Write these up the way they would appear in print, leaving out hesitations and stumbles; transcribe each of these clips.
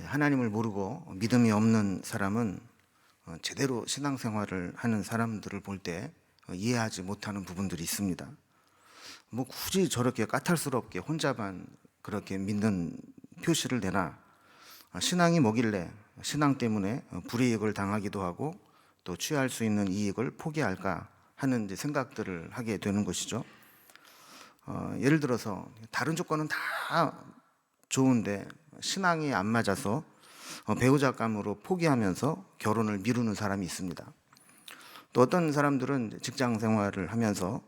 하나님을 모르고 믿음이 없는 사람은 제대로 신앙생활을 하는 사람들을 볼 때 이해하지 못하는 부분들이 있습니다. 뭐 굳이 저렇게 까탈스럽게 혼자만 그렇게 믿는 표시를 내나, 신앙이 뭐길래 신앙 때문에 불이익을 당하기도 하고 또 취할 수 있는 이익을 포기할까 하는 이제 생각들을 하게 되는 것이죠. 예를 들어서 다른 조건은 다 좋은데 신앙이 안 맞아서 배우자감으로 포기하면서 결혼을 미루는 사람이 있습니다. 또 어떤 사람들은 직장 생활을 하면서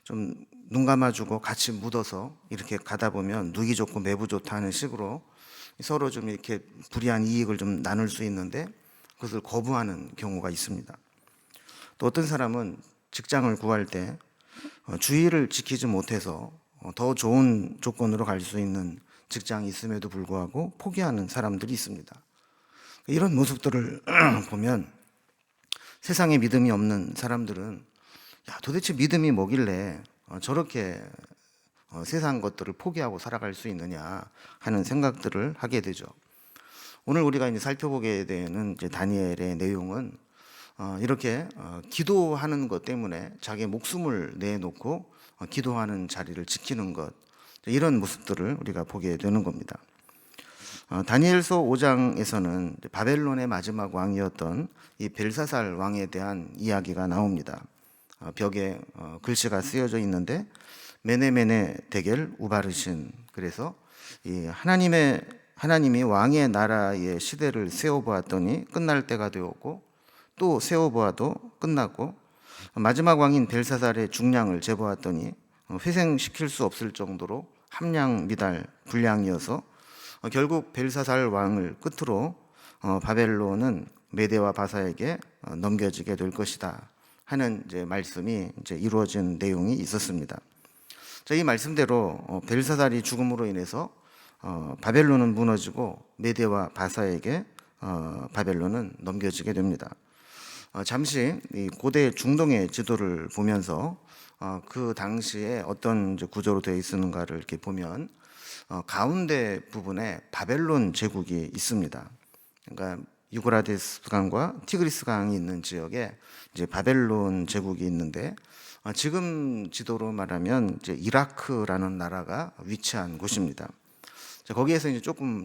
좀 눈 감아주고 같이 묻어서 이렇게 가다 보면 누기 좋고 매부 좋다 하는 식으로 서로 좀 이렇게 불이한 이익을 좀 나눌 수 있는데 그것을 거부하는 경우가 있습니다. 또 어떤 사람은 직장을 구할 때 주의를 지키지 못해서 더 좋은 조건으로 갈 수 있는 직장이 있음에도 불구하고 포기하는 사람들이 있습니다. 이런 모습들을 보면 세상에 믿음이 없는 사람들은 도대체 믿음이 뭐길래 저렇게 세상 것들을 포기하고 살아갈 수 있느냐 하는 생각들을 하게 되죠. 오늘 우리가 이제 살펴보게 되는 이제 다니엘의 내용은 이렇게 기도하는 것 때문에 자기의 목숨을 내놓고 기도하는 자리를 지키는 것, 이런 모습들을 우리가 보게 되는 겁니다. 다니엘서 5장에서는 바벨론의 마지막 왕이었던 이 벨사살 왕에 대한 이야기가 나옵니다. 벽에 글씨가 쓰여져 있는데 메네메네 데겔 우바르신, 그래서 이 하나님이 왕의 나라의 시대를 세워보았더니 끝날 때가 되었고 또 세워보아도 끝났고 마지막 왕인 벨사살의 중량을 재보았더니 회생시킬 수 없을 정도로 함량 미달 불량이어서 결국 벨사살 왕을 끝으로 바벨론은 메대와 바사에게 넘겨지게 될 것이다 하는 이제 말씀이 이제 이루어진 내용이 있었습니다. 이 말씀대로 벨사살이 죽음으로 인해서 바벨론은 무너지고 메대와 바사에게 바벨론은 넘겨지게 됩니다. 잠시 이 고대 중동의 지도를 보면서 그 당시에 어떤 이제 구조로 되어 있었는가를 이렇게 보면 가운데 부분에 바벨론 제국이 있습니다. 그러니까 유브라데스 강과 티그리스 강이 있는 지역에 이제 바벨론 제국이 있는데 지금 지도로 말하면 이제 이라크라는 나라가 위치한 곳입니다. 거기에서 이제 조금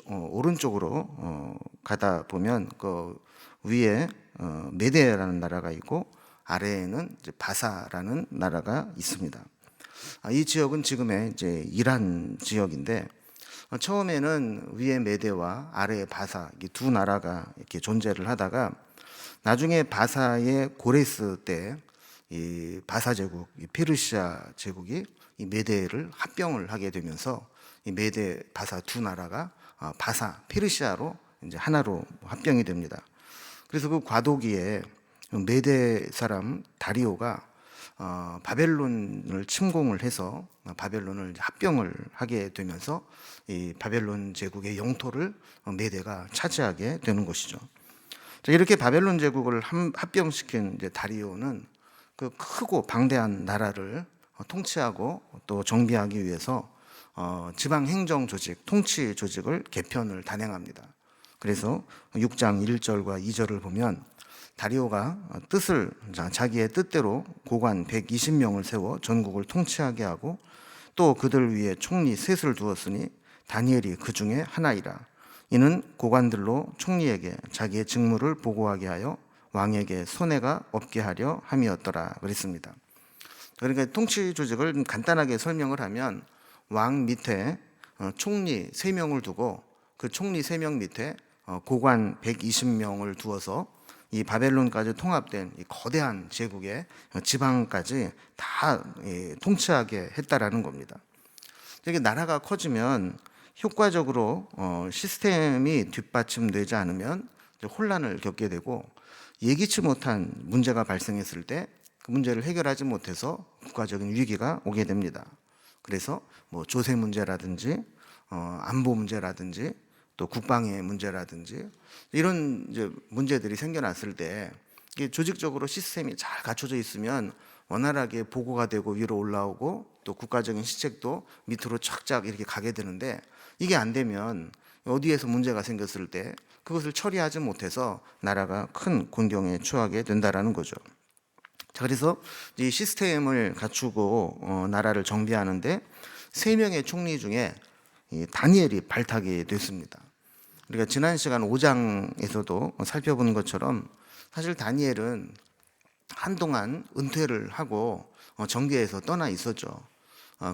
오른쪽으로 가다 보면 그 위에 메데라는 나라가 있고 아래에는 이제 바사라는 나라가 있습니다. 이 지역은 지금의 이제 이란 지역인데 처음에는 위에 메데와 아래에 바사, 이 두 나라가 이렇게 존재를 하다가 나중에 바사의 고레스 때 이 바사 제국, 이 페르시아 제국이 이 메데를 합병을 하게 되면서 이 메데 바사 두 나라가 바사 페르시아로 이제 하나로 합병이 됩니다. 그래서 그 과도기에 메데 사람 다리오가 바벨론을 침공을 해서 바벨론을 합병을 하게 되면서 이 바벨론 제국의 영토를 메데가 차지하게 되는 것이죠. 이렇게 바벨론 제국을 합병시킨 이제 다리오는 그 크고 방대한 나라를 통치하고 또 정비하기 위해서 지방 행정 조직, 통치 조직을 개편을 단행합니다. 그래서 6장 1절과 2절을 보면 다리오가 자기의 뜻대로 고관 120명을 세워 전국을 통치하게 하고 또 그들 위에 총리 셋을 두었으니 다니엘이 그 중에 하나이라. 이는 고관들로 총리에게 자기의 직무를 보고하게 하여 왕에게 손해가 없게 하려 함이었더라 그랬습니다. 그러니까 통치 조직을 간단하게 설명을 하면 왕 밑에 총리 3명을 두고 그 총리 3명 밑에 고관 120명을 두어서 이 바벨론까지 통합된 이 거대한 제국의 지방까지 다 통치하게 했다라는 겁니다. 이게 나라가 커지면 효과적으로 시스템이 뒷받침되지 않으면 혼란을 겪게 되고 예기치 못한 문제가 발생했을 때 그 문제를 해결하지 못해서 국가적인 위기가 오게 됩니다. 그래서 뭐 조세 문제라든지 안보 문제라든지 또 국방의 문제라든지 이런 이제 문제들이 생겨났을 때 이게 조직적으로 시스템이 잘 갖춰져 있으면 원활하게 보고가 되고 위로 올라오고 또 국가적인 시책도 밑으로 착착 이렇게 가게 되는데 이게 안 되면 어디에서 문제가 생겼을 때 그것을 처리하지 못해서 나라가 큰 곤경에 처하게 된다라는 거죠. 자, 그래서 이 시스템을 갖추고 나라를 정비하는데 3명의 총리 중에 이 다니엘이 발탁이 됐습니다. 우리가 지난 시간 5장에서도 살펴본 것처럼 사실 다니엘은 한동안 은퇴를 하고 정계에서 떠나 있었죠.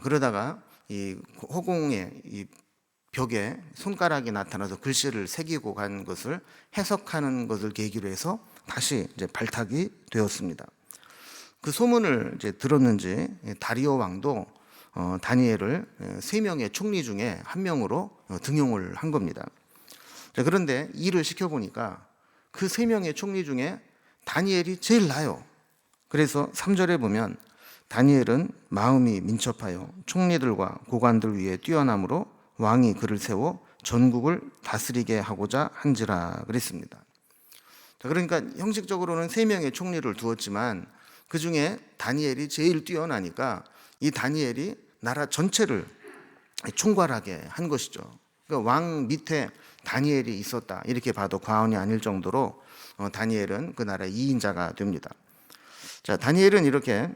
그러다가 이 허공의 이 벽에 손가락이 나타나서 글씨를 새기고 간 것을 해석하는 것을 계기로 해서 다시 이제 발탁이 되었습니다. 그 소문을 이제 들었는지 다리오 왕도 다니엘을 3명의 총리 중에 1명으로 등용을 한 겁니다. 자, 그런데 일을 시켜보니까 그 3명의 총리 중에 다니엘이 제일 나아요. 그래서 3절에 보면 다니엘은 마음이 민첩하여 총리들과 고관들 위에 뛰어남으로 왕이 그를 세워 전국을 다스리게 하고자 한지라 그랬습니다. 자, 그러니까 형식적으로는 3명의 총리를 두었지만 그 중에 다니엘이 제일 뛰어나니까 이 다니엘이 나라 전체를 총괄하게 한 것이죠. 그러니까 왕 밑에 다니엘이 있었다 이렇게 봐도 과언이 아닐 정도로 다니엘은 그 나라의 2인자가 됩니다. 자, 다니엘은 이렇게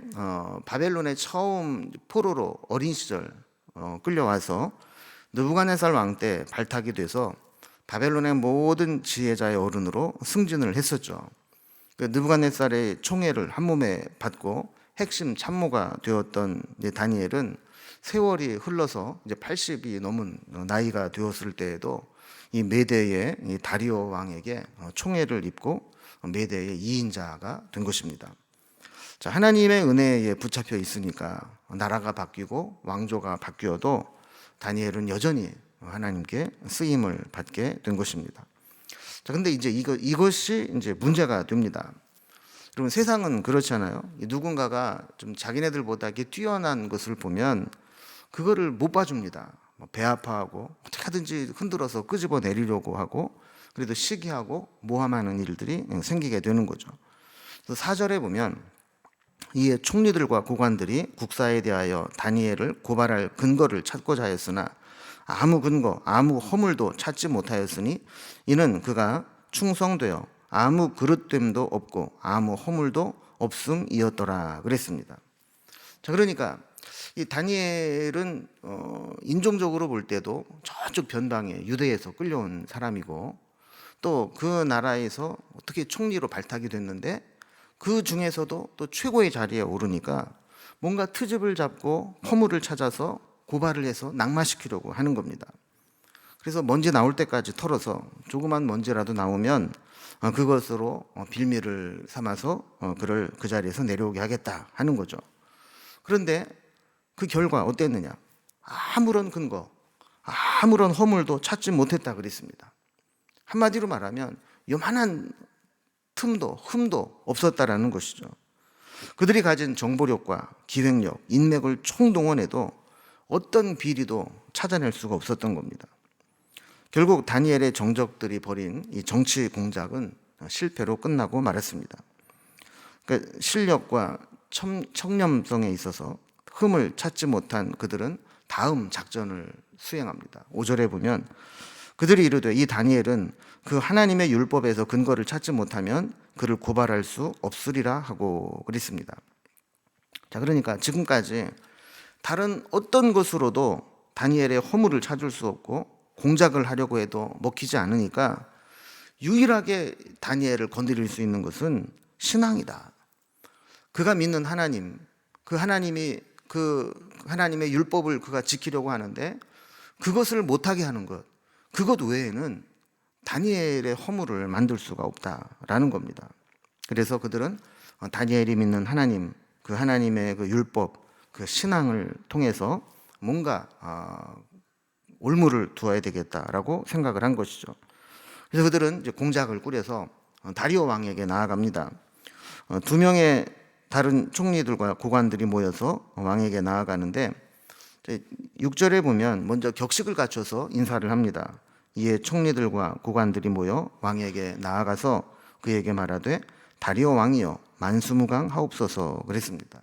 바벨론에 처음 포로로 어린 시절 끌려와서 느부갓네살 왕 때 발탁이 돼서 바벨론의 모든 지혜자의 어른으로 승진을 했었죠. 그 느부갓네살의 총애를 한 몸에 받고 핵심 참모가 되었던 다니엘은 세월이 흘러서 이제 80이 넘은 나이가 되었을 때에도 이 메대의 이 다리오 왕에게 총애를 입고 메대의 2인자가 된 것입니다. 자, 하나님의 은혜에 붙잡혀 있으니까 나라가 바뀌고 왕조가 바뀌어도 다니엘은 여전히 하나님께 쓰임을 받게 된 것입니다. 자, 근데 이제 이것이 이제 문제가 됩니다. 그러면 세상은 그렇잖아요. 누군가가 좀 자기네들보다 뛰어난 것을 보면 그거를 못 봐줍니다. 배 아파하고 어떻게 하든지 흔들어서 끄집어 내리려고 하고 그래도 시기하고 모함하는 일들이 생기게 되는 거죠. 그래서 4절에 보면 이에 총리들과 고관들이 국사에 대하여 다니엘을 고발할 근거를 찾고자 하였으나 아무 근거, 아무 허물도 찾지 못하였으니 이는 그가 충성되어 아무 그릇됨도 없고 아무 허물도 없음이었더라 그랬습니다. 자, 그러니까 이 다니엘은 인종적으로 볼 때도 저쪽 변방에 유대에서 끌려온 사람이고 또 그 나라에서 어떻게 총리로 발탁이 됐는데 그 중에서도 또 최고의 자리에 오르니까 뭔가 트집을 잡고 허물을 찾아서 고발을 해서 낙마시키려고 하는 겁니다. 그래서 먼지 나올 때까지 털어서 조그만 먼지라도 나오면 그것으로 빌미를 삼아서 그를 그 자리에서 내려오게 하겠다 하는 거죠. 그런데 그 결과 어땠느냐? 아무런 근거, 아무런 허물도 찾지 못했다 그랬습니다. 한마디로 말하면 요만한 틈도 흠도 없었다라는 것이죠. 그들이 가진 정보력과 기획력, 인맥을 총동원해도 어떤 비리도 찾아낼 수가 없었던 겁니다. 결국 다니엘의 정적들이 벌인 이 정치 공작은 실패로 끝나고 말았습니다. 그러니까 실력과 청렴성에 있어서 흠을 찾지 못한 그들은 다음 작전을 수행합니다. 5절에 보면 그들이 이르되 이 다니엘은 그 하나님의 율법에서 근거를 찾지 못하면 그를 고발할 수 없으리라 하고 그랬습니다. 자, 그러니까 지금까지 다른 어떤 것으로도 다니엘의 허물을 찾을 수 없고 공작을 하려고 해도 먹히지 않으니까 유일하게 다니엘을 건드릴 수 있는 것은 신앙이다. 그가 믿는 하나님, 그 하나님의 율법을 그가 지키려고 하는데 그것을 못하게 하는 것, 그것 외에는 다니엘의 허물을 만들 수가 없다라는 겁니다. 그래서 그들은 다니엘이 믿는 하나님, 그 하나님의 그 율법, 그 신앙을 통해서 뭔가 올무를 두어야 되겠다라고 생각을 한 것이죠. 그래서 그들은 이제 공작을 꾸려서 다리오 왕에게 나아갑니다. 2명의 다른 총리들과 고관들이 모여서 왕에게 나아가는데 6절에 보면 먼저 격식을 갖춰서 인사를 합니다. 이에 총리들과 고관들이 모여 왕에게 나아가서 그에게 말하되 다리오 왕이여 만수무강 하옵소서 그랬습니다.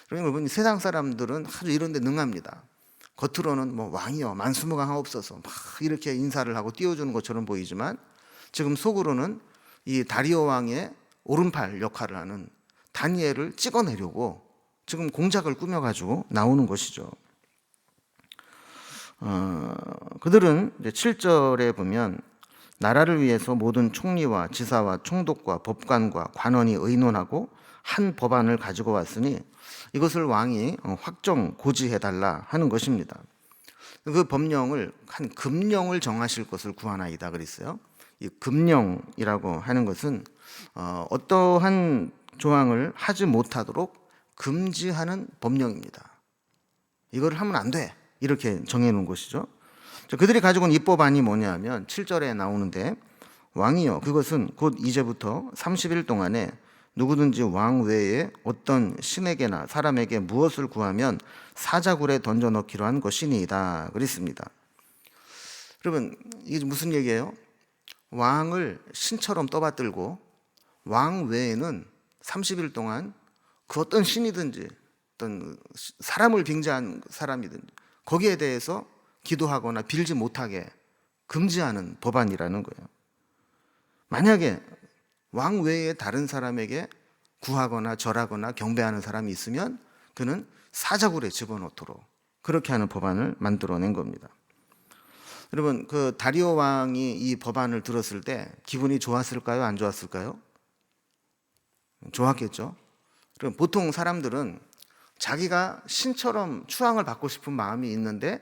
그러니까 여러분 세상 사람들은 아주 이런 데 능합니다. 겉으로는 뭐 왕이여 만수무강하옵소서 막 이렇게 인사를 하고 띄워주는 것처럼 보이지만 지금 속으로는 이 다리오 왕의 오른팔 역할을 하는 다니엘을 찍어내려고 지금 공작을 꾸며가지고 나오는 것이죠. 그들은 이제 7절에 보면 나라를 위해서 모든 총리와 지사와 총독과 법관과 관원이 의논하고 한 법안을 가지고 왔으니 이것을 왕이 확정 고지해달라 하는 것입니다. 그 법령을 한 금령을 정하실 것을 구하나이다 그랬어요. 이 금령이라고 하는 것은 어떠한 조항을 하지 못하도록 금지하는 법령입니다. 이걸 하면 안 돼. 이렇게 정해놓은 것이죠. 그들이 가지고 온 입법안이 뭐냐면 7절에 나오는데 왕이여 그것은 곧 이제부터 30일 동안에 누구든지 왕 외에 어떤 신에게나 사람에게 무엇을 구하면 사자굴에 던져넣기로 한 것이니이다 그랬습니다. 여러분 이게 무슨 얘기예요? 왕을 신처럼 떠받들고 왕 외에는 30일 동안 그 어떤 신이든지 어떤 사람을 빙자한 사람이든지 거기에 대해서 기도하거나 빌지 못하게 금지하는 법안이라는 거예요. 만약에 왕 외에 다른 사람에게 구하거나 절하거나 경배하는 사람이 있으면 그는 사자굴에 집어넣도록 그렇게 하는 법안을 만들어낸 겁니다. 여러분 그 다리오 왕이 이 법안을 들었을 때 기분이 좋았을까요? 안 좋았을까요? 좋았겠죠. 그럼 보통 사람들은 자기가 신처럼 추앙을 받고 싶은 마음이 있는데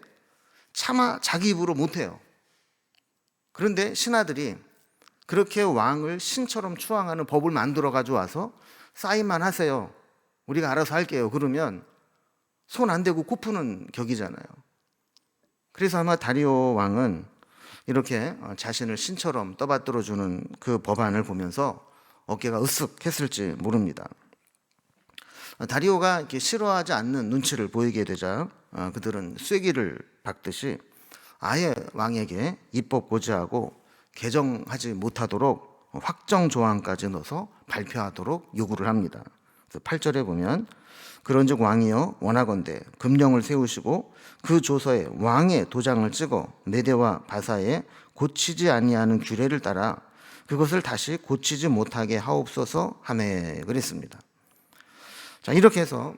차마 자기 입으로 못해요. 그런데 신하들이 그렇게 왕을 신처럼 추앙하는 법을 만들어 가지고 와서 사인만 하세요. 우리가 알아서 할게요. 그러면 손 안 대고 코 푸는 격이잖아요. 그래서 아마 다리오 왕은 이렇게 자신을 신처럼 떠받들어 주는 그 법안을 보면서 어깨가 으쓱했을지 모릅니다. 다리오가 이렇게 싫어하지 않는 눈치를 보이게 되자 그들은 쐐기를 박듯이 아예 왕에게 입법 고지하고 개정하지 못하도록 확정 조항까지 넣어서 발표하도록 요구를 합니다. 그래서 8절에 보면 그런즉 왕이여 원하건대 금령을 세우시고 그 조서에 왕의 도장을 찍어 메대와 바사에 고치지 아니하는 규례를 따라 그것을 다시 고치지 못하게 하옵소서 하매 그랬습니다. 자, 이렇게 해서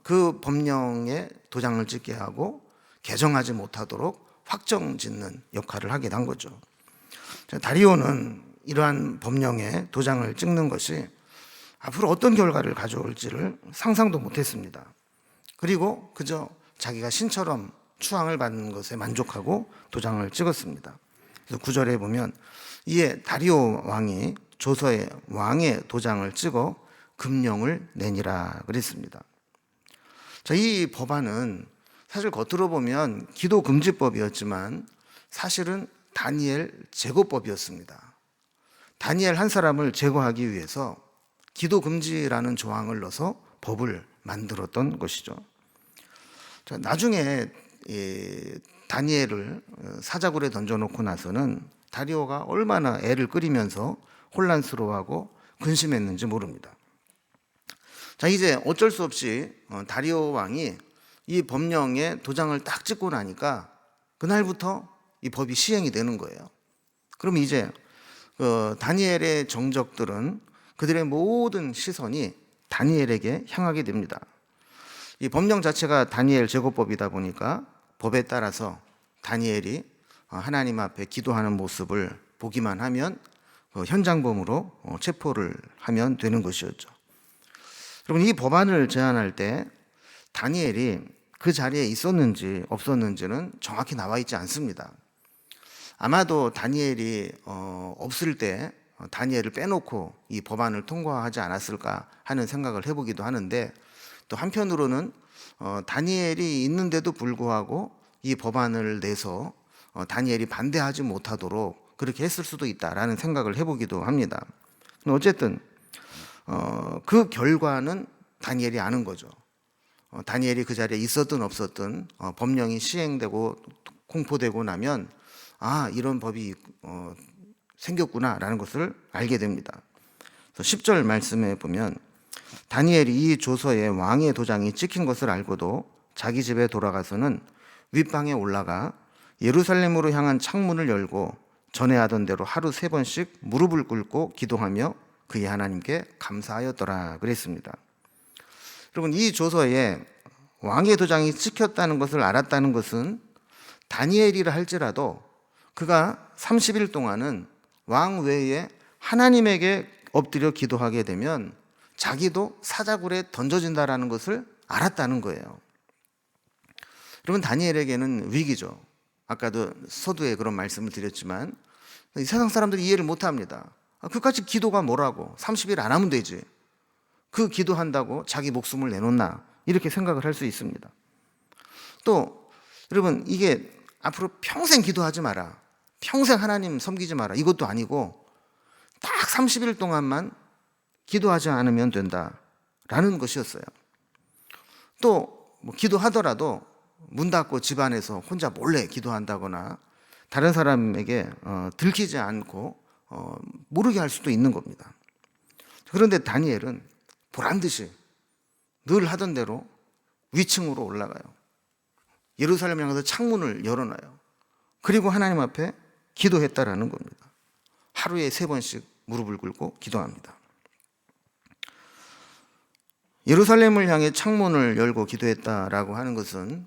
그 법령에 도장을 찍게 하고 개정하지 못하도록 확정 짓는 역할을 하게 된 거죠. 자, 다리오는 이러한 법령에 도장을 찍는 것이 앞으로 어떤 결과를 가져올지를 상상도 못했습니다. 그리고 그저 자기가 신처럼 추앙을 받는 것에 만족하고 도장을 찍었습니다. 그래서 9절에 보면 이에 다리오 왕이 조서에 왕의 도장을 찍어 금령을 내니라 그랬습니다. 자, 이 법안은 사실 겉으로 보면 기도 금지법이었지만 사실은 다니엘 제거법이었습니다. 다니엘 한 사람을 제거하기 위해서 기도 금지라는 조항을 넣어서 법을 만들었던 것이죠. 자, 나중에 다니엘을 사자굴에 던져놓고 나서는 다리오가 얼마나 애를 끓이면서 혼란스러워하고 근심했는지 모릅니다. 자, 이제 어쩔 수 없이 다리오 왕이 이 법령에 도장을 딱 찍고 나니까 그날부터 이 법이 시행이 되는 거예요. 그럼 이제 다니엘의 정적들은 그들의 모든 시선이 다니엘에게 향하게 됩니다. 이 법령 자체가 다니엘 제거법이다 보니까 법에 따라서 다니엘이 하나님 앞에 기도하는 모습을 보기만 하면 현장범으로 체포를 하면 되는 것이었죠. 여러분 이 법안을 제안할 때 다니엘이 그 자리에 있었는지 없었는지는 정확히 나와 있지 않습니다. 아마도 다니엘이 없을 때 다니엘을 빼놓고 이 법안을 통과하지 않았을까 하는 생각을 해보기도 하는데 또 한편으로는 다니엘이 있는데도 불구하고 이 법안을 내서 다니엘이 반대하지 못하도록 그렇게 했을 수도 있다라는 생각을 해보기도 합니다. 어쨌든 그 결과는 다니엘이 아는 거죠. 다니엘이 그 자리에 있었든 없었든 법령이 시행되고 공포되고 나면 이런 법이 생겼구나라는 것을 알게 됩니다. 10절 말씀에 보면 다니엘이 이 조서에 왕의 도장이 찍힌 것을 알고도 자기 집에 돌아가서는 윗방에 올라가 예루살렘으로 향한 창문을 열고 전에 하던 대로 하루 3번씩 무릎을 꿇고 기도하며 그의 하나님께 감사하였더라 그랬습니다. 여러분, 이 조서에 왕의 도장이 찍혔다는 것을 알았다는 것은 다니엘이라 할지라도 그가 30일 동안은 왕 외에 하나님에게 엎드려 기도하게 되면 자기도 사자굴에 던져진다라는 것을 알았다는 거예요. 여러분, 다니엘에게는 위기죠. 아까도 서두에 그런 말씀을 드렸지만 이 세상 사람들이 이해를 못합니다. 그까지 기도가 뭐라고, 30일 안 하면 되지, 그 기도한다고 자기 목숨을 내놓나, 이렇게 생각을 할 수 있습니다. 또 여러분, 이게 앞으로 평생 기도하지 마라, 평생 하나님 섬기지 마라, 이것도 아니고 딱 30일 동안만 기도하지 않으면 된다라는 것이었어요. 또 뭐 기도하더라도 문 닫고 집안에서 혼자 몰래 기도한다거나 다른 사람에게 들키지 않고 모르게 할 수도 있는 겁니다. 그런데 다니엘은 보란듯이 늘 하던 대로 위층으로 올라가요. 예루살렘 향해서 창문을 열어놔요. 그리고 하나님 앞에 기도했다라는 겁니다. 하루에 3번씩 무릎을 꿇고 기도합니다. 예루살렘을 향해 창문을 열고 기도했다라고 하는 것은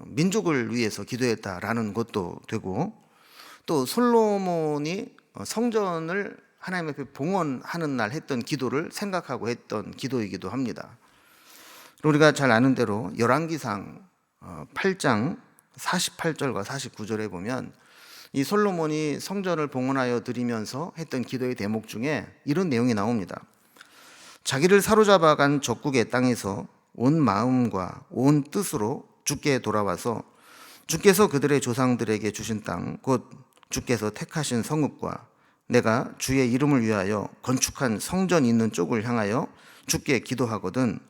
민족을 위해서 기도했다라는 것도 되고, 또 솔로몬이 성전을 하나님 앞에 봉헌하는 날 했던 기도를 생각하고 했던 기도이기도 합니다. 우리가 잘 아는 대로 열왕기상 8장 48절과 49절에 보면 이 솔로몬이 성전을 봉헌하여 드리면서 했던 기도의 대목 중에 이런 내용이 나옵니다. 자기를 사로잡아간 적국의 땅에서 온 마음과 온 뜻으로 주께 돌아와서 주께서 그들의 조상들에게 주신 땅, 곧 주께서 택하신 성읍과 내가 주의 이름을 위하여 건축한 성전 있는 쪽을 향하여 주께 기도하거든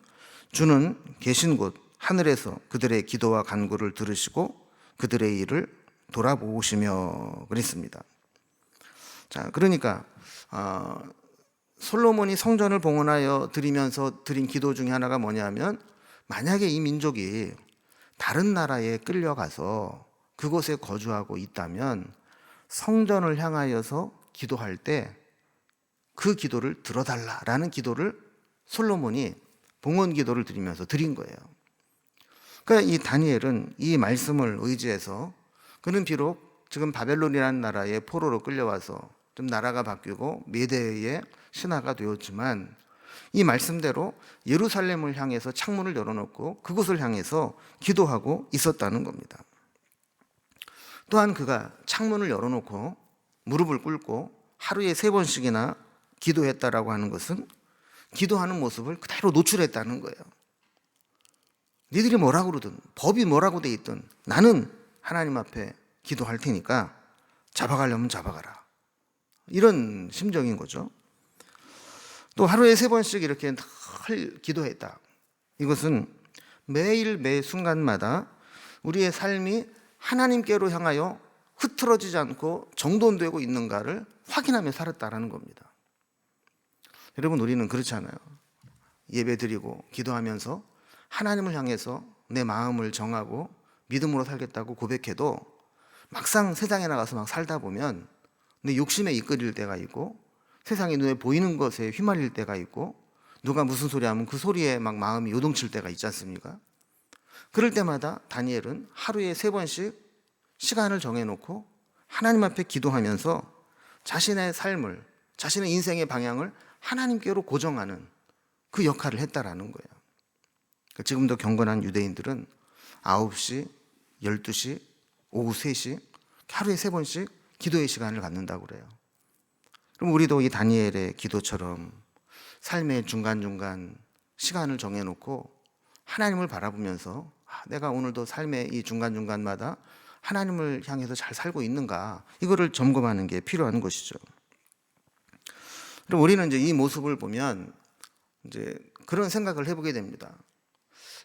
주는 계신 곳 하늘에서 그들의 기도와 간구를 들으시고 그들의 일을 돌아보시며 그랬습니다. 자, 그러니까 솔로몬이 성전을 봉헌하여 드리면서 드린 기도 중에 하나가 뭐냐면, 만약에 이 민족이 다른 나라에 끌려가서 그곳에 거주하고 있다면 성전을 향하여서 기도할 때 그 기도를 들어달라라는 기도를 솔로몬이 봉헌 기도를 드리면서 드린 거예요. 그러니까 이 다니엘은 이 말씀을 의지해서, 그는 비록 지금 바벨론이라는 나라에 포로로 끌려와서 좀 나라가 바뀌고 메대의 신하가 되었지만 이 말씀대로 예루살렘을 향해서 창문을 열어놓고 그곳을 향해서 기도하고 있었다는 겁니다. 또한 그가 창문을 열어놓고 무릎을 꿇고 하루에 3번씩이나 기도했다라고 하는 것은 기도하는 모습을 그대로 노출했다는 거예요. 니들이 뭐라고 그러든 법이 뭐라고 돼 있든 나는 하나님 앞에 기도할 테니까 잡아가려면 잡아가라, 이런 심정인 거죠. 또 하루에 3번씩 이렇게 늘 기도했다. 이것은 매일 매 순간마다 우리의 삶이 하나님께로 향하여 흐트러지지 않고 정돈되고 있는가를 확인하며 살았다라는 겁니다. 여러분, 우리는 그렇지 않아요. 예배드리고 기도하면서 하나님을 향해서 내 마음을 정하고 믿음으로 살겠다고 고백해도 막상 세상에 나가서 막 살다 보면 내 욕심에 이끌릴 때가 있고 세상의 눈에 보이는 것에 휘말릴 때가 있고 누가 무슨 소리 하면 그 소리에 막 마음이 요동칠 때가 있지 않습니까? 그럴 때마다 다니엘은 하루에 3번씩 시간을 정해놓고 하나님 앞에 기도하면서 자신의 삶을, 자신의 인생의 방향을 하나님께로 고정하는 그 역할을 했다라는 거예요. 지금도 경건한 유대인들은 9시, 12시, 오후 3시 하루에 3번씩 기도의 시간을 갖는다고 그래요. 그럼 우리도 이 다니엘의 기도처럼 삶의 중간중간 시간을 정해놓고 하나님을 바라보면서 내가 오늘도 삶의 이 중간중간마다 하나님을 향해서 잘 살고 있는가, 이거를 점검하는 게 필요한 것이죠. 그럼 우리는 이제 이 모습을 보면 이제 그런 생각을 해보게 됩니다.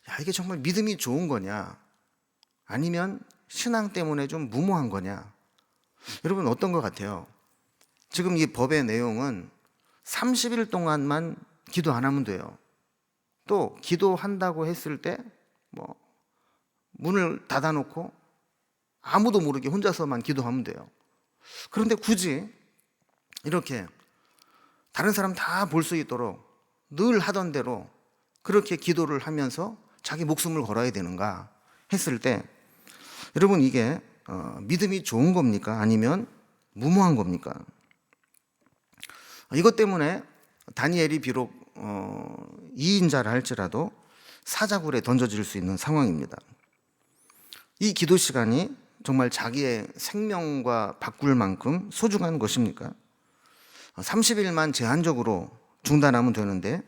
야, 이게 정말 믿음이 좋은 거냐? 아니면 신앙 때문에 좀 무모한 거냐? 여러분, 어떤 것 같아요? 지금 이 법의 내용은 30일 동안만 기도 안 하면 돼요. 또 기도한다고 했을 때 문을 닫아놓고 아무도 모르게 혼자서만 기도하면 돼요. 그런데 굳이 이렇게 다른 사람 다 볼 수 있도록 늘 하던 대로 그렇게 기도를 하면서 자기 목숨을 걸어야 되는가 했을 때, 여러분 이게 믿음이 좋은 겁니까? 아니면 무모한 겁니까? 이것 때문에 다니엘이 비록 2인자라 할지라도 사자굴에 던져질 수 있는 상황입니다. 이 기도 시간이 정말 자기의 생명과 바꿀 만큼 소중한 것입니까? 30일만 제한적으로 중단하면 되는데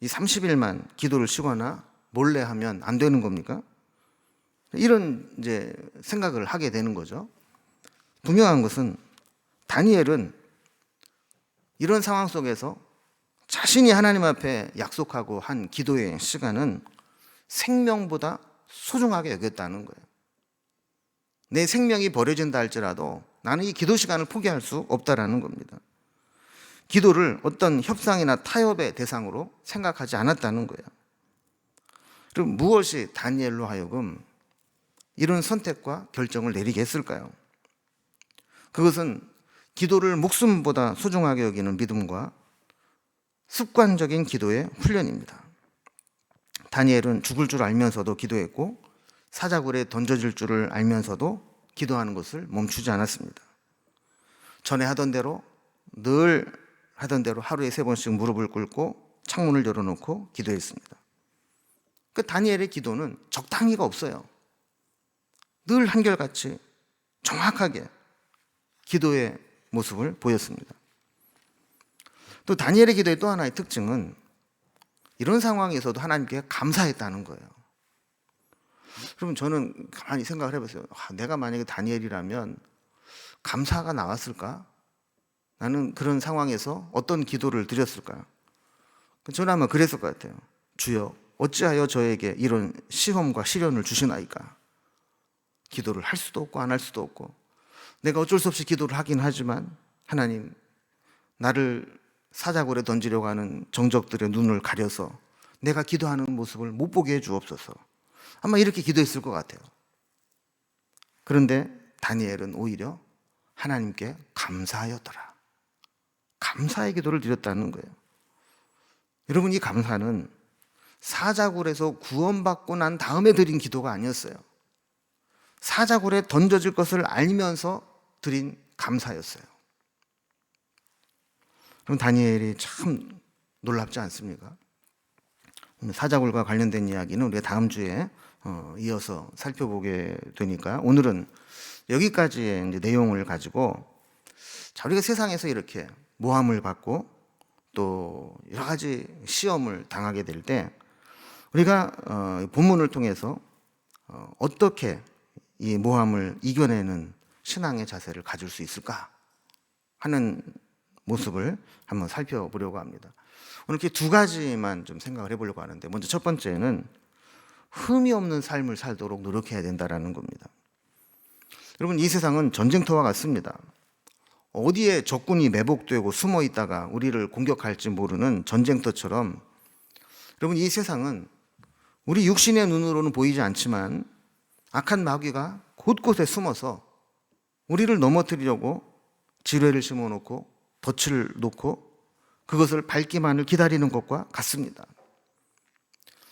이 30일만 기도를 쉬거나 몰래 하면 안 되는 겁니까? 이런 이제 생각을 하게 되는 거죠. 분명한 것은 다니엘은 이런 상황 속에서 자신이 하나님 앞에 약속하고 한 기도의 시간은 생명보다 소중하게 여겼다는 거예요. 내 생명이 버려진다 할지라도 나는 이 기도 시간을 포기할 수 없다라는 겁니다. 기도를 어떤 협상이나 타협의 대상으로 생각하지 않았다는 거예요. 그럼 무엇이 다니엘로 하여금 이런 선택과 결정을 내리게 했을까요? 그것은 기도를 목숨보다 소중하게 여기는 믿음과 습관적인 기도의 훈련입니다. 다니엘은 죽을 줄 알면서도 기도했고 사자굴에 던져질 줄을 알면서도 기도하는 것을 멈추지 않았습니다. 전에 하던 대로 늘 하던 대로 하루에 3번씩 무릎을 꿇고 창문을 열어놓고 기도했습니다. 그 다니엘의 기도는 적당히가 없어요. 늘 한결같이 정확하게 기도의 모습을 보였습니다. 또 다니엘의 기도의 또 하나의 특징은 이런 상황에서도 하나님께 감사했다는 거예요. 그럼 저는 가만히 생각을 해봤어요. 내가 만약에 다니엘이라면 감사가 나왔을까? 나는 그런 상황에서 어떤 기도를 드렸을까? 저는 아마 그랬을 것 같아요. 주여, 어찌하여 저에게 이런 시험과 시련을 주시나이까? 기도를 할 수도 없고 안 할 수도 없고 내가 어쩔 수 없이 기도를 하긴 하지만 하나님, 나를 사자굴에 던지려고 하는 정적들의 눈을 가려서 내가 기도하는 모습을 못 보게 해 주옵소서. 아마 이렇게 기도했을 것 같아요. 그런데 다니엘은 오히려 하나님께 감사하였더라. 감사의 기도를 드렸다는 거예요. 여러분, 이 감사는 사자굴에서 구원받고 난 다음에 드린 기도가 아니었어요. 사자굴에 던져질 것을 알면서 드린 감사였어요. 그럼 다니엘이 참 놀랍지 않습니까? 사자굴과 관련된 이야기는 우리가 다음 주에 이어서 살펴보게 되니까 오늘은 여기까지의 이제 내용을 가지고, 자, 우리가 세상에서 이렇게 모함을 받고 또 여러 가지 시험을 당하게 될 때 우리가 본문을 통해서 어떻게 이 모함을 이겨내는 신앙의 자세를 가질 수 있을까 하는 모습을 한번 살펴보려고 합니다. 오늘 이렇게 2가지만 좀 생각을 해보려고 하는데, 먼저 첫 번째는 흠이 없는 삶을 살도록 노력해야 된다는 겁니다. 여러분, 이 세상은 전쟁터와 같습니다. 어디에 적군이 매복되고 숨어 있다가 우리를 공격할지 모르는 전쟁터처럼, 여러분, 이 세상은 우리 육신의 눈으로는 보이지 않지만 악한 마귀가 곳곳에 숨어서 우리를 넘어뜨리려고 지뢰를 심어놓고 덫을 놓고 그것을 밟기만을 기다리는 것과 같습니다.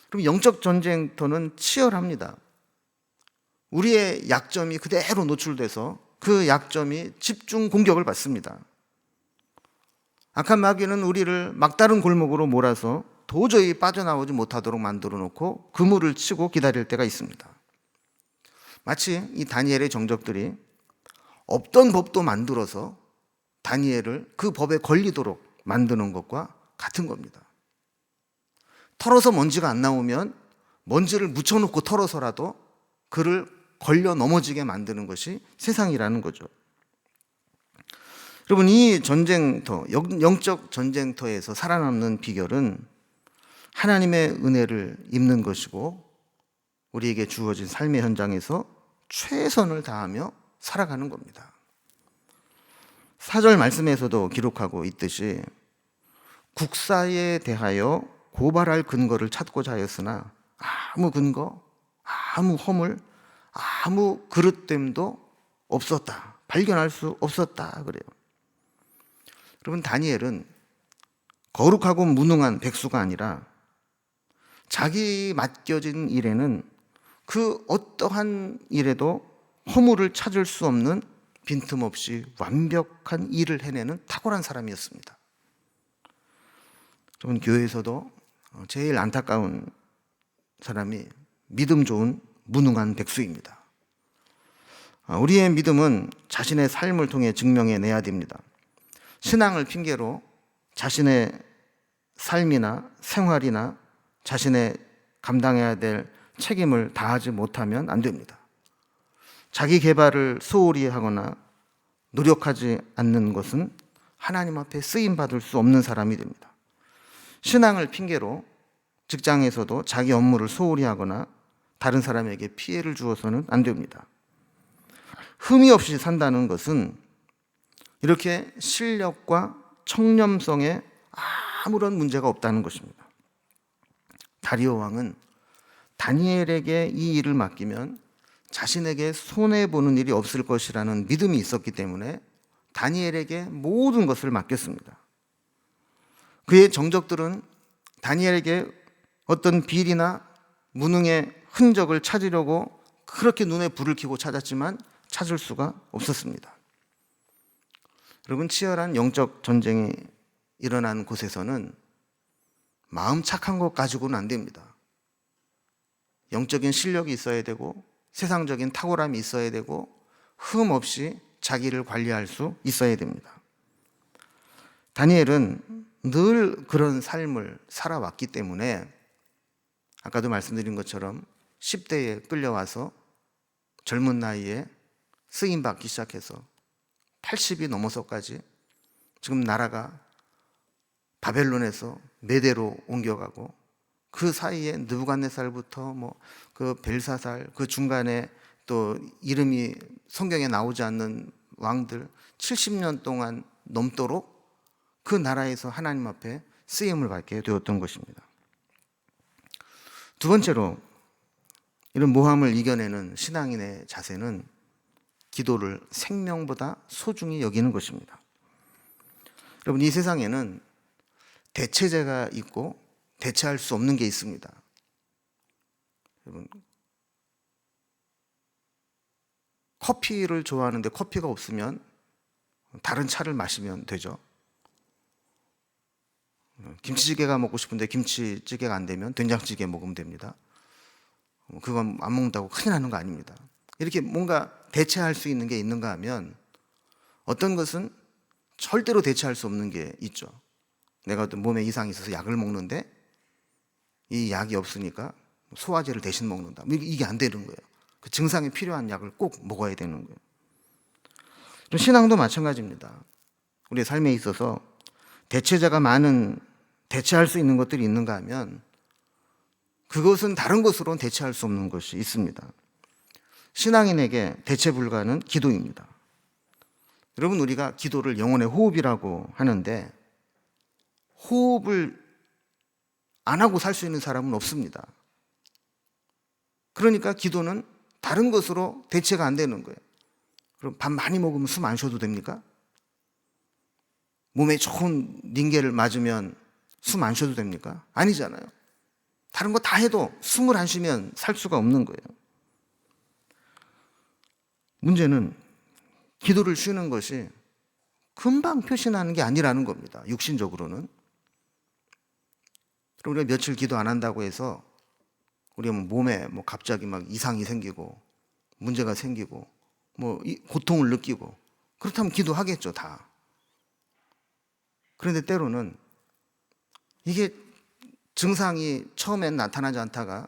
그럼 영적 전쟁터는 치열합니다. 우리의 약점이 그대로 노출돼서 그 약점이 집중 공격을 받습니다. 악한 마귀는 우리를 막다른 골목으로 몰아서 도저히 빠져나오지 못하도록 만들어 놓고 그물을 치고 기다릴 때가 있습니다. 마치 이 다니엘의 정적들이 없던 법도 만들어서 다니엘을 그 법에 걸리도록 만드는 것과 같은 겁니다. 털어서 먼지가 안 나오면 먼지를 묻혀놓고 털어서라도 그를 걸려 넘어지게 만드는 것이 세상이라는 거죠. 여러분, 이 전쟁터, 영적 전쟁터에서 살아남는 비결은 하나님의 은혜를 입는 것이고 우리에게 주어진 삶의 현장에서 최선을 다하며 살아가는 겁니다. 4절 말씀에서도 기록하고 있듯이 국사에 대하여 고발할 근거를 찾고자 하였으나 아무 근거 아무 허물, 아무 그릇됨도 없었다. 발견할 수 없었다 그래요. 여러분, 다니엘은 거룩하고 무능한 백수가 아니라 자기 맡겨진 일에는 그 어떠한 일에도 허물을 찾을 수 없는 빈틈없이 완벽한 일을 해내는 탁월한 사람이었습니다. 여러분, 교회에서도 제일 안타까운 사람이 믿음 좋은 무능한 백수입니다. 우리의 믿음은 자신의 삶을 통해 증명해내야 됩니다. 신앙을 핑계로 자신의 삶이나 생활이나 자신의 감당해야 될 책임을 다하지 못하면 안 됩니다. 자기 개발을 소홀히 하거나 노력하지 않는 것은 하나님 앞에 쓰임받을 수 없는 사람이 됩니다. 신앙을 핑계로 직장에서도 자기 업무를 소홀히 하거나 다른 사람에게 피해를 주어서는 안 됩니다. 흠이 없이 산다는 것은 이렇게 실력과 청렴성에 아무런 문제가 없다는 것입니다. 다리오 왕은 다니엘에게 이 일을 맡기면 자신에게 손해보는 일이 없을 것이라는 믿음이 있었기 때문에 다니엘에게 모든 것을 맡겼습니다. 그의 정적들은 다니엘에게 어떤 비리나 무능의 흔적을 찾으려고 그렇게 눈에 불을 켜고 찾았지만 찾을 수가 없었습니다. 여러분, 치열한 영적 전쟁이 일어난 곳에서는 마음 착한 것 가지고는 안 됩니다. 영적인 실력이 있어야 되고 세상적인 탁월함이 있어야 되고 흠 없이 자기를 관리할 수 있어야 됩니다. 다니엘은 늘 그런 삶을 살아왔기 때문에 아까도 말씀드린 것처럼 10대에 끌려와서 젊은 나이에 쓰임받기 시작해서 80이 넘어서까지 지금 나라가 바벨론에서 메대로 옮겨가고 그 사이에 느부갓네살부터 그 벨사살, 그 중간에 또 이름이 성경에 나오지 않는 왕들 70년 동안 넘도록 그 나라에서 하나님 앞에 쓰임을 받게 되었던 것입니다. 두 번째로, 이런 모함을 이겨내는 신앙인의 자세는 기도를 생명보다 소중히 여기는 것입니다. 여러분, 이 세상에는 대체제가 있고 대체할 수 없는 게 있습니다. 여러분, 커피를 좋아하는데 커피가 없으면 다른 차를 마시면 되죠. 김치찌개가 먹고 싶은데 김치찌개가 안 되면 된장찌개 먹으면 됩니다. 그건 안 먹는다고 큰일 나는 거 아닙니다. 이렇게 뭔가 대체할 수 있는 게 있는가 하면 어떤 것은 절대로 대체할 수 없는 게 있죠. 내가 어떤 몸에 이상이 있어서 약을 먹는데 이 약이 없으니까 소화제를 대신 먹는다. 이게 안 되는 거예요. 그 증상에 필요한 약을 꼭 먹어야 되는 거예요. 신앙도 마찬가지입니다. 우리의 삶에 있어서 대체자가 많은, 대체할 수 있는 것들이 있는가 하면 그것은 다른 것으로는 대체할 수 없는 것이 있습니다. 신앙인에게 대체 불가는 기도입니다. 여러분, 우리가 기도를 영혼의 호흡이라고 하는데 호흡을 안 하고 살 수 있는 사람은 없습니다. 그러니까 기도는 다른 것으로 대체가 안 되는 거예요. 그럼 밥 많이 먹으면 숨 안 쉬어도 됩니까? 몸에 좋은 닌겔을 맞으면 숨 안 쉬어도 됩니까? 아니잖아요. 다른 거 다 해도 숨을 안 쉬면 살 수가 없는 거예요. 문제는 기도를 쉬는 것이 금방 표시나는 게 아니라는 겁니다. 육신적으로는. 우리가 며칠 기도 안 한다고 해서 우리가 몸에 갑자기 막 이상이 생기고 문제가 생기고 고통을 느끼고 그렇다면 기도하겠죠, 다. 그런데 때로는 이게 증상이 처음엔 나타나지 않다가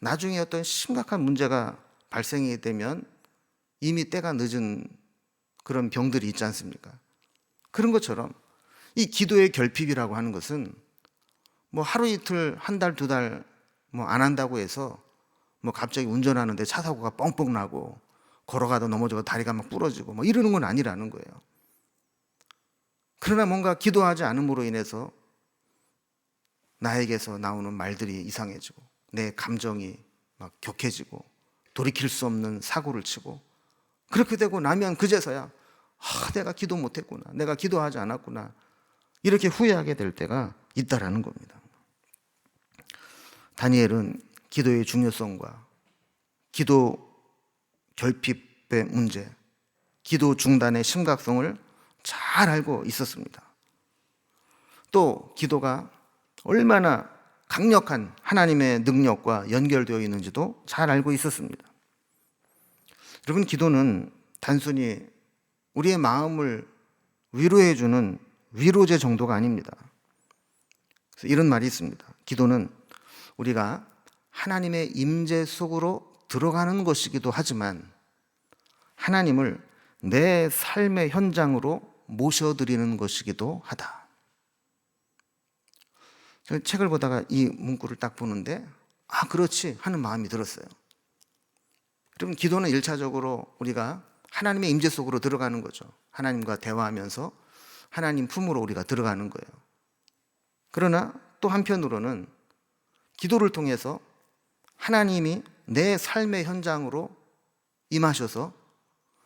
나중에 어떤 심각한 문제가 발생이 되면 이미 때가 늦은 그런 병들이 있지 않습니까? 그런 것처럼 이 기도의 결핍이라고 하는 것은 하루 이틀, 한 달, 두 달 안 한다고 해서 갑자기 운전하는데 차 사고가 뻥뻥 나고 걸어가다 넘어져서 다리가 막 부러지고 이러는 건 아니라는 거예요. 그러나 뭔가 기도하지 않음으로 인해서 나에게서 나오는 말들이 이상해지고 내 감정이 막 격해지고 돌이킬 수 없는 사고를 치고, 그렇게 되고 나면 그제서야 내가 기도 못했구나, 내가 기도하지 않았구나, 이렇게 후회하게 될 때가 있다라는 겁니다. 다니엘은 기도의 중요성과 기도 결핍의 문제, 기도 중단의 심각성을 잘 알고 있었습니다. 또 기도가 얼마나 강력한 하나님의 능력과 연결되어 있는지도 잘 알고 있었습니다. 여러분, 기도는 단순히 우리의 마음을 위로해주는 위로제 정도가 아닙니다. 그래서 이런 말이 있습니다. 기도는 우리가 하나님의 임재 속으로 들어가는 것이기도 하지만 하나님을 내 삶의 현장으로 모셔드리는 것이기도 하다. 제가 책을 보다가 이 문구를 딱 보는데 그렇지 하는 마음이 들었어요. 여러분, 기도는 1차적으로 우리가 하나님의 임재 속으로 들어가는 거죠. 하나님과 대화하면서 하나님 품으로 우리가 들어가는 거예요. 그러나 또 한편으로는 기도를 통해서 하나님이 내 삶의 현장으로 임하셔서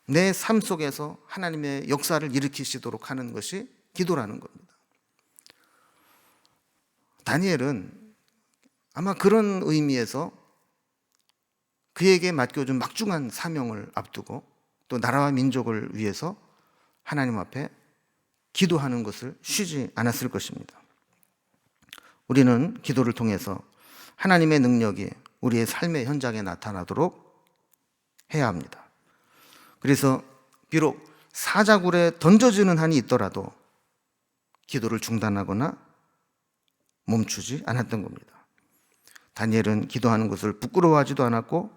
내 삶 속에서 하나님의 역사를 일으키시도록 하는 것이 기도라는 겁니다. 다니엘은 아마 그런 의미에서 그에게 맡겨준 막중한 사명을 앞두고 또 나라와 민족을 위해서 하나님 앞에 기도하는 것을 쉬지 않았을 것입니다. 우리는 기도를 통해서 하나님의 능력이 우리의 삶의 현장에 나타나도록 해야 합니다. 그래서 비록 사자굴에 던져지는 한이 있더라도 기도를 중단하거나 멈추지 않았던 겁니다. 다니엘은 기도하는 것을 부끄러워하지도 않았고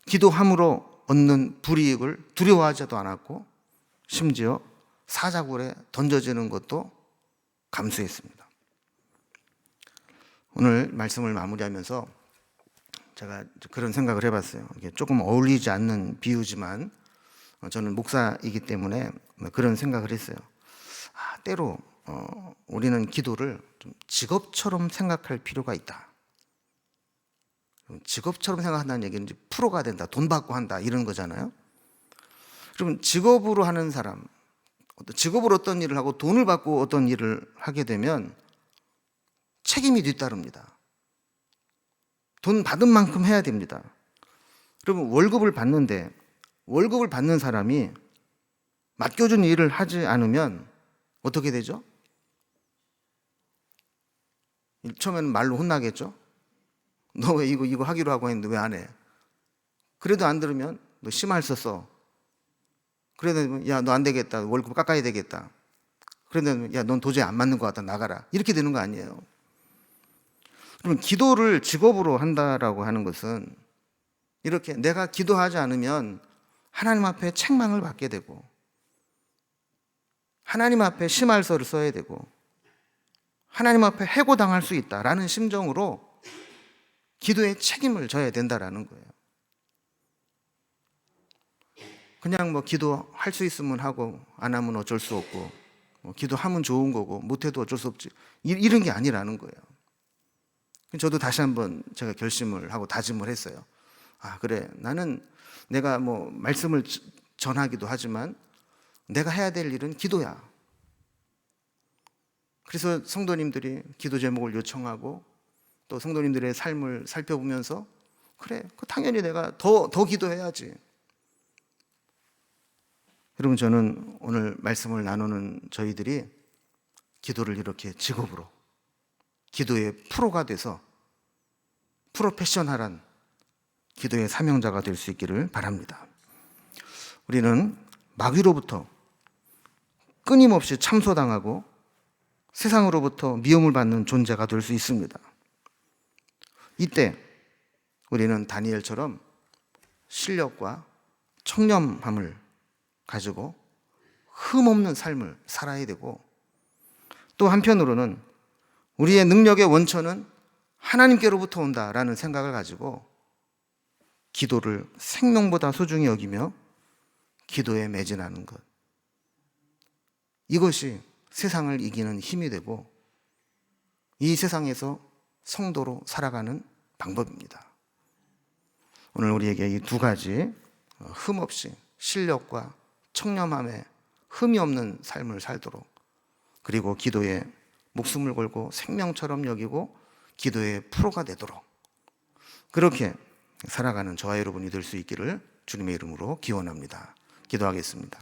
기도함으로 얻는 불이익을 두려워하지도 않았고 심지어 사자굴에 던져지는 것도 감수했습니다. 오늘 말씀을 마무리하면서 제가 그런 생각을 해봤어요. 이게 조금 어울리지 않는 비유지만 저는 목사이기 때문에 그런 생각을 했어요. 때로 우리는 기도를 좀 직업처럼 생각할 필요가 있다. 직업처럼 생각한다는 얘기는 이제 프로가 된다, 돈 받고 한다, 이런 거잖아요. 그러면 직업으로 하는 사람, 직업으로 어떤 일을 하고 돈을 받고 어떤 일을 하게 되면 책임이 뒤따릅니다. 돈 받은 만큼 해야 됩니다. 그러면 월급을 받는데 월급을 받는 사람이 맡겨준 일을 하지 않으면 어떻게 되죠? 처음에는 말로 혼나겠죠? 너 왜 이거 하기로 하고 했는데 왜 안 해? 그래도 안 들으면 너 심할 썼어. 그래도 야, 너 안 되겠다. 월급 깎아야 되겠다. 그래도 야, 넌 도저히 안 맞는 것 같다. 나가라. 이렇게 되는 거 아니에요. 그러면 기도를 직업으로 한다라고 하는 것은 이렇게 내가 기도하지 않으면 하나님 앞에 책망을 받게 되고 하나님 앞에 심할서를 써야 되고 하나님 앞에 해고당할 수 있다라는 심정으로 기도의 책임을 져야 된다라는 거예요. 그냥 뭐 기도할 수 있으면 하고 안 하면 어쩔 수 없고 기도하면 좋은 거고 못해도 어쩔 수 없지, 이런 게 아니라는 거예요. 저도 다시 한번 제가 결심을 하고 다짐을 했어요. 그래, 나는 내가 뭐 말씀을 전하기도 하지만 내가 해야 될 일은 기도야. 그래서 성도님들이 기도 제목을 요청하고 또 성도님들의 삶을 살펴보면서 그래, 당연히 내가 더 기도해야지. 여러분, 저는 오늘 말씀을 나누는 저희들이 기도를 이렇게 직업으로 기도의 프로가 돼서 프로페셔널한 기도의 사명자가 될 수 있기를 바랍니다. 우리는 마귀로부터 끊임없이 참소당하고 세상으로부터 미움을 받는 존재가 될 수 있습니다. 이때 우리는 다니엘처럼 실력과 청렴함을 가지고 흠없는 삶을 살아야 되고 또 한편으로는 우리의 능력의 원천은 하나님께로부터 온다라는 생각을 가지고 기도를 생명보다 소중히 여기며 기도에 매진하는 것, 이것이 세상을 이기는 힘이 되고 이 세상에서 성도로 살아가는 방법입니다. 오늘 우리에게 이 두 가지 흠 없이 실력과 청렴함에 흠이 없는 삶을 살도록, 그리고 기도에 목숨을 걸고 생명처럼 여기고 기도의 프로가 되도록 그렇게 살아가는 저와 여러분이 될 수 있기를 주님의 이름으로 기원합니다. 기도하겠습니다.